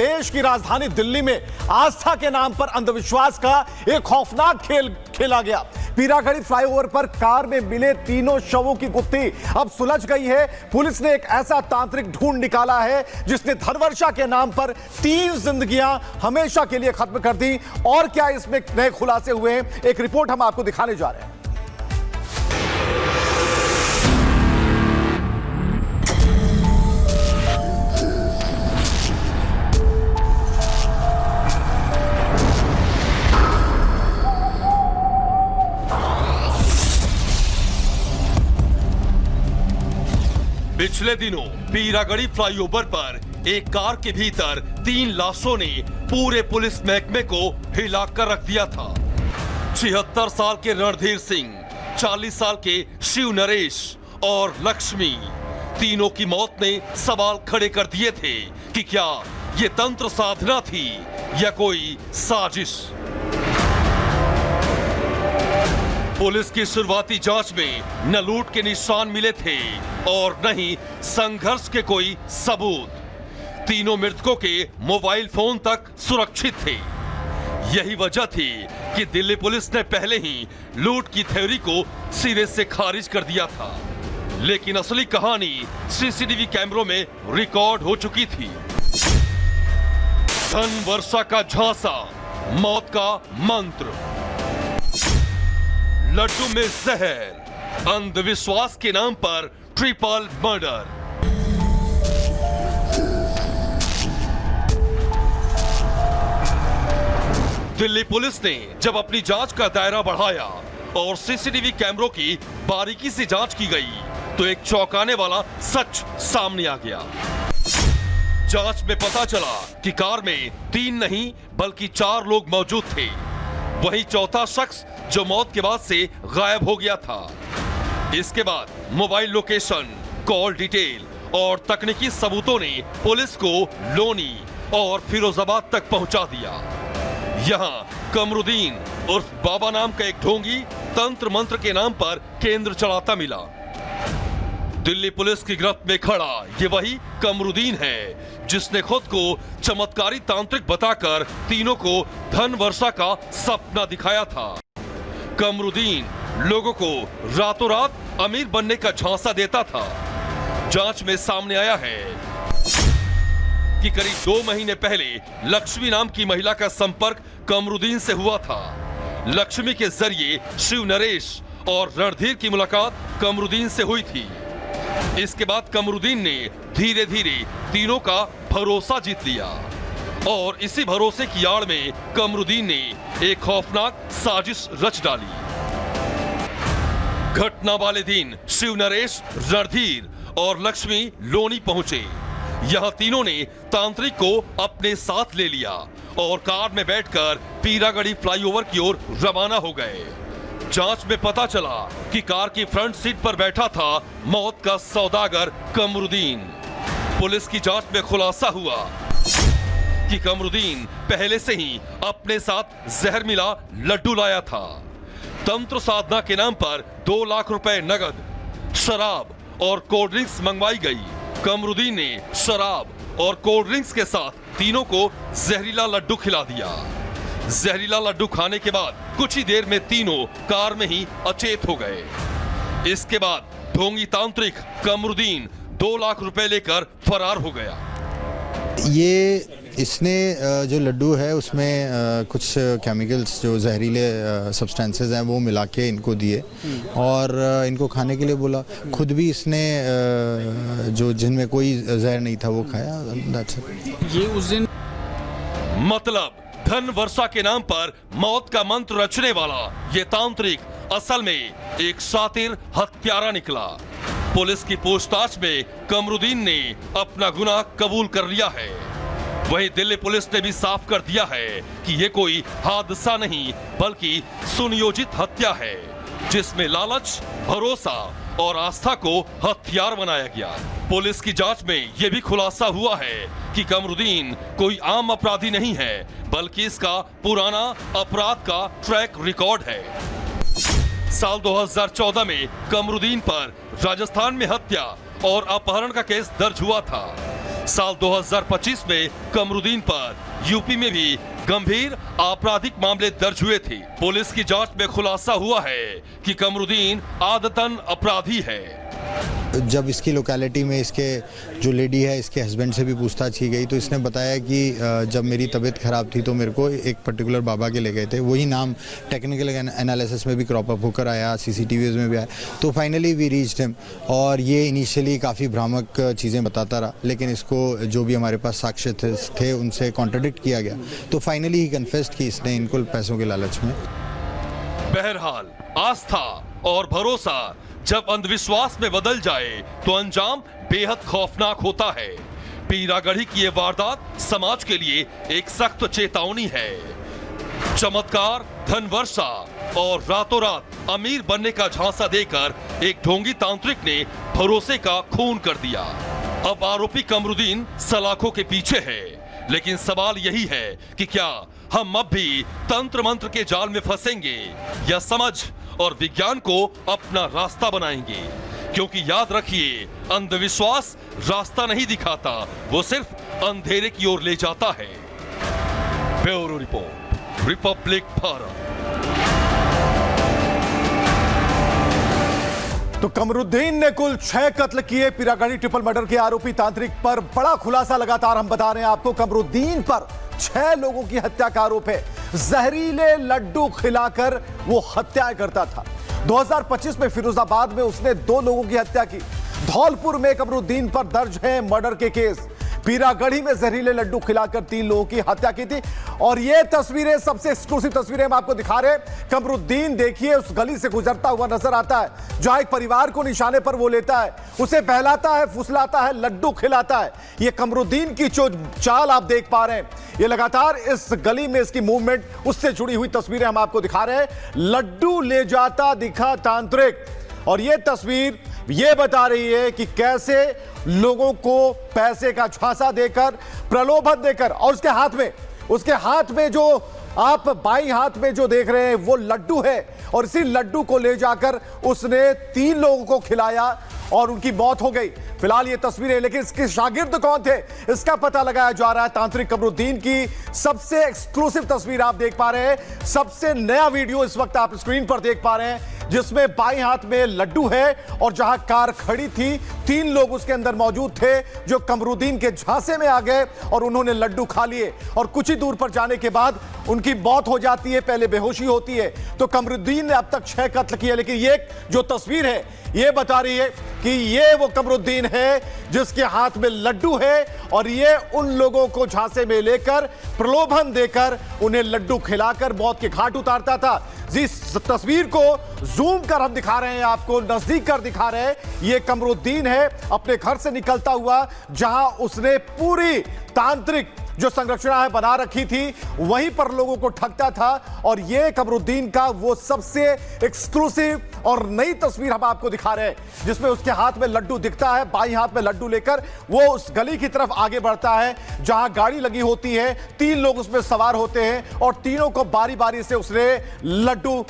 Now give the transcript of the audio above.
देश की राजधानी दिल्ली में आस्था के नाम पर अंधविश्वास का एक खौफनाक खेल खेला गया। पीरागढ़ी फ्लाईओवर पर कार में मिले तीनों शवों की गुत्थी अब सुलझ गई है। पुलिस ने एक ऐसा तांत्रिक ढूंढ निकाला है जिसने धनवर्षा के नाम पर 3 जिंदगियां हमेशा के लिए खत्म कर दी। और क्या इसमें नए खुलासे हुए हैं, एक रिपोर्ट हम आपको दिखाने जा रहे हैं। पिछले दिनों पीरागढ़ी फ्लाईओवर पर एक कार के भीतर 3 लाशों ने पूरे पुलिस महकमे को हिलाकर रख दिया था। 76 साल के रणधीर सिंह, 40 साल के शिव नरेश और लक्ष्मी, तीनों की मौत ने सवाल खड़े कर दिए थे कि क्या ये तंत्र साधना थी या कोई साजिश। पुलिस की शुरुआती जांच में न लूट के निशान मिले थे और न ही संघर्ष के कोई सबूत। तीनों मृतकों के मोबाइल फोन तक सुरक्षित थे। यही वजह थी कि दिल्ली पुलिस ने पहले ही लूट की थ्योरी को सिरे से खारिज कर दिया था। लेकिन असली कहानी सीसीटीवी कैमरों में रिकॉर्ड हो चुकी थी। धनवर्षा का झांसा, मौत का मंत्र, लड्डू में जहर, अंधविश्वास के नाम पर ट्रिपल मर्डर। दिल्ली पुलिस ने जब अपनी जांच का दायरा बढ़ाया और सीसीटीवी कैमरों की बारीकी से जांच की गई तो एक चौंकाने वाला सच सामने आ गया। जांच में पता चला कि कार में 3 नहीं बल्कि 4 लोग मौजूद थे। वही चौथा शख्स जो मौत के बाद से गायब हो गया था। इसके बाद मोबाइल लोकेशन, कॉल डिटेल और तकनीकी सबूतों ने पुलिस को लोनी और फिरोजाबाद तक पहुंचा दिया। यहां कमरुद्दीन उर्फ बाबा नाम का एक ढोंगी तंत्र मंत्र के नाम पर केंद्र चलाता मिला। दिल्ली पुलिस की गिरफ्त में खड़ा ये वही कमरुद्दीन है जिसने खुद को चमत्कारी तांत्रिक बताकर तीनों को धनवर्षा का सपना दिखाया था। कमरुद्दीन लोगों को रातों रात अमीर बनने का झांसा देता था। जांच में सामने आया है कि करीब 2 महीने पहले लक्ष्मी नाम की महिला का संपर्क कमरुद्दीन से हुआ था। लक्ष्मी के जरिए शिव नरेश और रणधीर की मुलाकात कमरुद्दीन से हुई थी। इसके बाद कमरुद्दीन ने धीरे धीरे तीनों का भरोसा जीत लिया और इसी भरोसे की आड़ में कमरुद्दीन ने एक खौफनाक साजिश रच डाली। घटना वाले दिन शिव नरेश, रणधीर और लक्ष्मी लोनी पहुंचे। यहां तीनों ने तांत्रिक को अपने साथ ले लिया और कार में बैठकर पीरागढ़ी फ्लाईओवर की ओर रवाना हो गए। जांच में पता चला कि कार की फ्रंट सीट पर बैठा था मौत का सौदागर कमरुद्दीन। पुलिस की जांच में खुलासा हुआ कि कमरुद्दीन पहले से ही अपने साथ जहर मिला लड्डू लाया था। तंत्र साधना के नाम पर 2 लाख रुपए नगद, शराब और कोल्ड ड्रिंक्स मंगवाई गई। कमरुद्दीन ने शराब और कोल्ड ड्रिंक्स के साथ तीनों को जहरीला लड्डू खिला दिया। जहरीला लड्डू खाने के बाद कुछ ही देर में तीनों कार में ही अचेत हो गए। इसके बाद ढोंगी तांत्रिक कमरुद्दीन 2 लाख रुपए लेकर फरार हो गया। इसने जो लड्डू है उसमें कुछ केमिकल्स जो जहरीले सब्सटेंसेस हैं वो मिला के इनको दिए और इनको खाने के लिए बोला। खुद भी इसने जो जिनमें कोई जहर नहीं था वो खाया। ये उस दिन मतलब धनवर्षा के नाम पर मौत का मंत्र रचने वाला ये तांत्रिक असल में एक शातिर हत्यारा निकला। पुलिस की पूछताछ में कमरुद्दीन ने अपना गुनाह कबूल कर लिया है। वहीं दिल्ली पुलिस ने भी साफ कर दिया है कि ये कोई हादसा नहीं बल्कि सुनियोजित हत्या है जिसमें लालच, भरोसा और आस्था को हथियार बनाया गया। पुलिस की जांच में यह भी खुलासा हुआ है कि कमरुद्दीन कोई आम अपराधी नहीं है बल्कि इसका पुराना अपराध का ट्रैक रिकॉर्ड है। साल 2014 में कमरुद्दीन पर राजस्थान में हत्या और अपहरण का केस दर्ज हुआ था। साल 2025 में कमरुद्दीन पर यूपी में भी गंभीर आपराधिक मामले दर्ज हुए थे। पुलिस की जांच में खुलासा हुआ है कि कमरुद्दीन आदतन अपराधी है। जब इसकी लोकेलिटी में इसके जो लेडी है इसके हस्बैंड से भी पूछताछ की गई तो इसने बताया कि जब मेरी तबीयत ख़राब थी तो मेरे को एक पर्टिकुलर बाबा के ले गए थे। वही नाम टेक्निकल एनालिसिस में भी क्रॉप अप होकर आया, सीसीटीवीज़ में भी आया। तो फाइनली वी रीच्ड हिम और ये इनिशियली काफ़ी भ्रामक चीज़ें बताता रहा, लेकिन इसको जो भी हमारे पास साक्ष्य थे उनसे कॉन्ट्राडिक्ट किया गया। तो फाइनली ही कन्फेस्ड कि इसने इनको पैसों के लालच में। बहरहाल आस्था और भरोसा जब अंधविश्वास में बदल जाए तो अंजाम बेहद खौफनाक होता है। पीरागढ़ी की ये वारदात समाज के लिए एक सख्त चेतावनी है। चमत्कार, धन वर्षा और रातों रात अमीर बनने का झांसा देकर एक ढोंगी तांत्रिक ने भरोसे का खून कर दिया। अब आरोपी कमरुद्दीन सलाखों के पीछे है, लेकिन सवाल यही है कि क्या हम अब भी तंत्र मंत्र के जाल में फंसेंगे या समझ और विज्ञान को अपना रास्ता बनाएंगे? क्योंकि याद रखिए, अंधविश्वास रास्ता नहीं दिखाता, वो सिर्फ अंधेरे की ओर ले जाता है। Bureau report, Republic Bharat. तो कमरुद्दीन ने कुल 6 कत्ल किए। पीरागढ़ी ट्रिपल मर्डर के आरोपी तांत्रिक पर बड़ा खुलासा लगातार हम बता रहे हैं आपको। कमरुद्दीन पर 6 लोगों की हत्या का आरोप है। जहरीले लड्डू खिलाकर वो हत्याएं करता था। 2025 में फिरोजाबाद में उसने 2 लोगों की हत्या की। धौलपुर में कमरुद्दीन पर दर्ज है मर्डर के केस। पीरागढ़ी में जहरीले लड्डू खिलाकर 3 लोगों की हत्या की थी। और ये तस्वीरें, सबसे एक्सक्लूसिव तस्वीरें हम आपको दिखा रहे हैं। कमरुद्दीन देखिए उस गली से गुजरता हुआ नजर आता है जहां एक परिवार को निशाने पर वो लेता है, उसे बहलाता है, फुसलाता है, लड्डू खिलाता है। ये कमरुद्दीन की जो चाल आप देख पा रहे हैं, ये लगातार इस गली में इसकी मूवमेंट, उससे जुड़ी हुई तस्वीरें हम आपको दिखा रहे हैं। लड्डू ले जाता दिखा तांत्रिक। और ये तस्वीर ये बता रही है कि कैसे लोगों को पैसे का झांसा देकर, प्रलोभन देकर, और उसके हाथ में जो आप बाईं हाथ में जो देख रहे हैं वो लड्डू है। और इसी लड्डू को ले जाकर उसने 3 लोगों को खिलाया और उनकी मौत हो गई। फिलहाल ये तस्वीरें, लेकिन इसके शागिर्द कौन थे इसका पता लगाया जा रहा है। तांत्रिक कमरुद्दीन की सबसे एक्सक्लूसिव तस्वीर आप देख पा रहे हैं। सबसे नया वीडियो इस वक्त आप स्क्रीन पर देख पा रहे हैं, जिसमें बाईं हाथ में लड्डू है और जहां कार खड़ी थी 3 लोग उसके अंदर मौजूद थे जो कमरुद्दीन के झांसे में आ गए और उन्होंने लड्डू खा लिए। और कुछ ही दूर पर जाने के बाद उनकी मौत हो जाती है, पहले बेहोशी होती है। तो कमरुद्दीन ने अब तक 6 कत्ल किए, लेकिन ये जो तस्वीर है ये बता रही है कि ये वो कमरुद्दीन है जिसके हाथ में लड्डू है और ये उन लोगों को झांसे में लेकर, प्रलोभन देकर, उन्हें लड्डू खिलाकर मौत के घाट उतारता था। जिस तस्वीर को जूम कर हम दिखा रहे हैं आपको, नजदीक कर दिखा रहे हैं, ये कमरुद्दीन है अपने घर से निकलता हुआ, जहां उसने पूरी तांत्रिक जो संरचना है बना रखी थी, वहीं पर लोगों को ठगता था। और ये कमरुद्दीन का वो सबसे एक्सक्लूसिव और नई तस्वीर हम आपको दिखा रहे हैं, जिसमें उसके हाथ में लड्डू दिखता है। बाईं हाथ में लड्डू लेकर वो उस गली की तरफ आगे बढ़ता है जहां गाड़ी लगी होती है, 3 लोग उसमें सवार होते हैं और तीनों को बारी बारी से उसने लड्डू